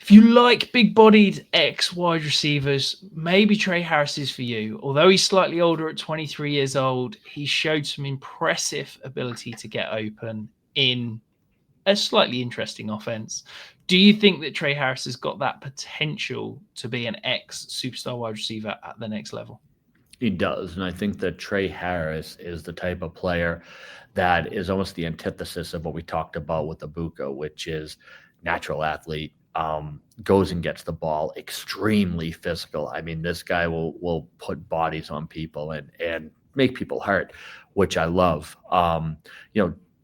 If you like big-bodied ex-wide receivers, maybe Tre Harris is for you. Although he's slightly older at 23 years old, he showed some impressive ability to get open in a slightly interesting offense. Do you think that Tre Harris has got that potential to be an ex-superstar wide receiver at the next level? He does. And I think that Tre Harris is the type of player that is almost the antithesis of what we talked about with Abuka, which is natural athlete, goes and gets the ball, extremely physical. I mean, this guy will put bodies on people and make people hurt, which I love.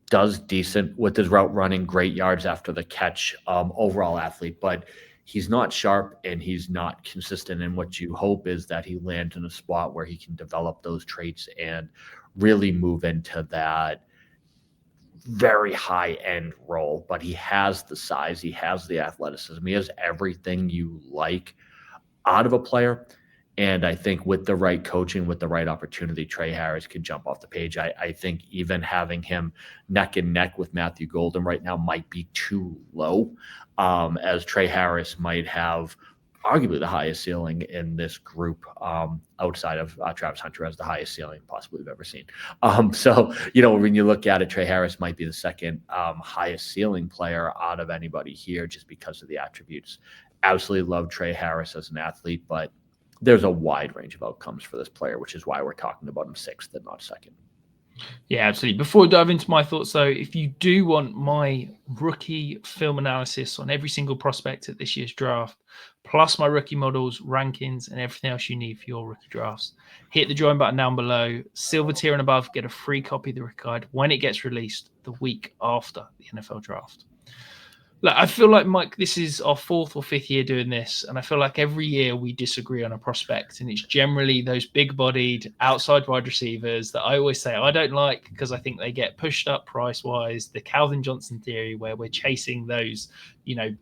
Does decent with his route running, great yards after the catch, overall athlete, but he's not sharp and he's not consistent. And what you hope is that he lands in a spot where he can develop those traits and really move into that very high end role. But he has the size, he has the athleticism, he has everything you like out of a player. And I think with the right coaching, with the right opportunity, Tre Harris could jump off the page. I think even having him neck and neck with Matthew Golden right now might be too low, as Tre Harris might have arguably the highest ceiling in this group, outside of Travis Hunter has the highest ceiling possibly we've ever seen. When you look at it, Tre Harris might be the second highest ceiling player out of anybody here just because of the attributes. Absolutely love Tre Harris as an athlete, but there's a wide range of outcomes for this player, which is why we're talking about him sixth and not second. Yeah, absolutely. Before we dive into my thoughts, though, if you do want my rookie film analysis on every single prospect at this year's draft, plus my rookie models, rankings, and everything else you need for your rookie drafts, hit the join button down below. Silver tier and above, get a free copy of the rookie guide when it gets released the week after the NFL draft. Look, I feel like, Mike, this is our fourth or fifth year doing this, and I feel like every year we disagree on a prospect, and it's generally those big-bodied outside wide receivers that I always say I don't like because I think they get pushed up price-wise. The Calvin Johnson theory, where we're chasing those,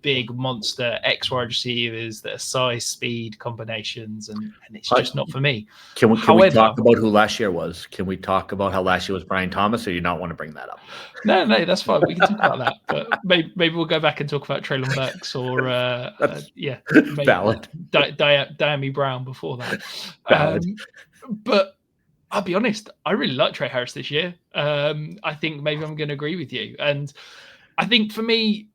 big monster X wide receivers that are size, speed combinations, and it's just not for me. Can we talk about who last year was? Can we talk about how last year was Brian Thomas, or you not want to bring that up? No, that's fine. We can talk about that, but maybe we'll go back and talk about Treylon Burks or valid. Diami Brown before that. But I'll be honest, I really like Tre Harris this year. I think maybe I'm going to agree with you, and I think for me,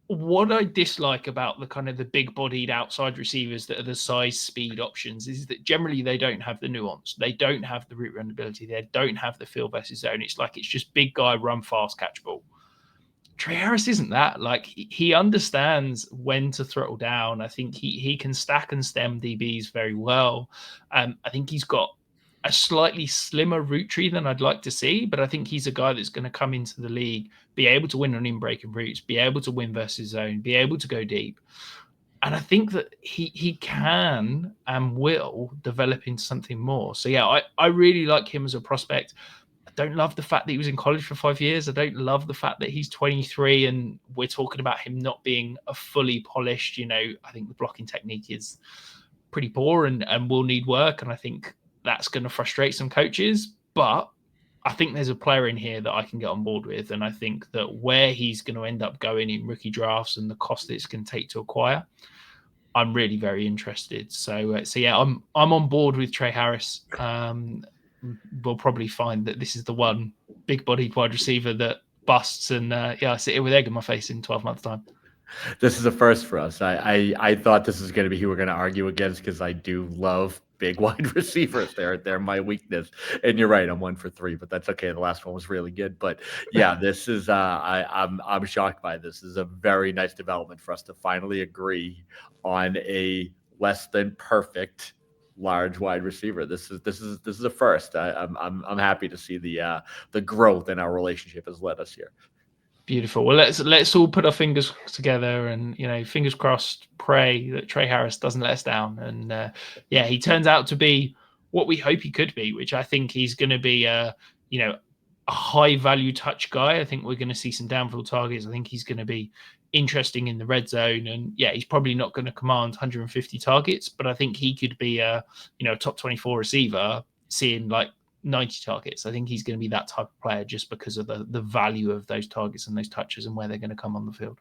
what I dislike about the kind of the big-bodied outside receivers that are the size speed options is that generally they don't have the nuance. They don't have the route run ability. They don't have the field versus zone. It's just big guy, run fast, catch ball. Tre Harris isn't that. Like, he understands when to throttle down. I think he can stack and stem DBs very well. I think he's got a slightly slimmer route tree than I'd like to see, but I think he's a guy that's going to come into the league, be able to win on in-breaking routes, be able to win versus zone, be able to go deep. And I think that he can and will develop into something more. So, yeah, I really like him as a prospect. I don't love the fact that he was in college for 5 years. I don't love the fact that he's 23 and we're talking about him not being a fully polished, I think the blocking technique is pretty poor and will need work. And I think that's going to frustrate some coaches, but I think there's a player in here that I can get on board with. And I think that where he's going to end up going in rookie drafts and the cost that it's going to take to acquire, I'm really very interested. So yeah, I'm on board with Tre Harris. We'll probably find that this is the one big-bodied wide receiver that busts, and I sit here with egg in my face in 12 months' time. This is a first for us. I thought this was going to be who we're going to argue against because I do love big wide receivers. They're my weakness. And you're right, I'm 1 for 3, but that's okay. The last one was really good. But yeah, this is I'm shocked by this. This is a very nice development for us to finally agree on a less than perfect large wide receiver. This is a first. I'm happy to see the growth in our relationship has led us here. Beautiful. Well, let's all put our fingers together and, fingers crossed, pray that Tre Harris doesn't let us down. And he turns out to be what we hope he could be, which I think he's going to be a high value touch guy. I think we're going to see some downfield targets. I think he's going to be interesting in the red zone. And he's probably not going to command 150 targets, but I think he could be a top 24 receiver, seeing like 90 targets. I think he's going to be that type of player just because of the value of those targets and those touches and where they're going to come on the field.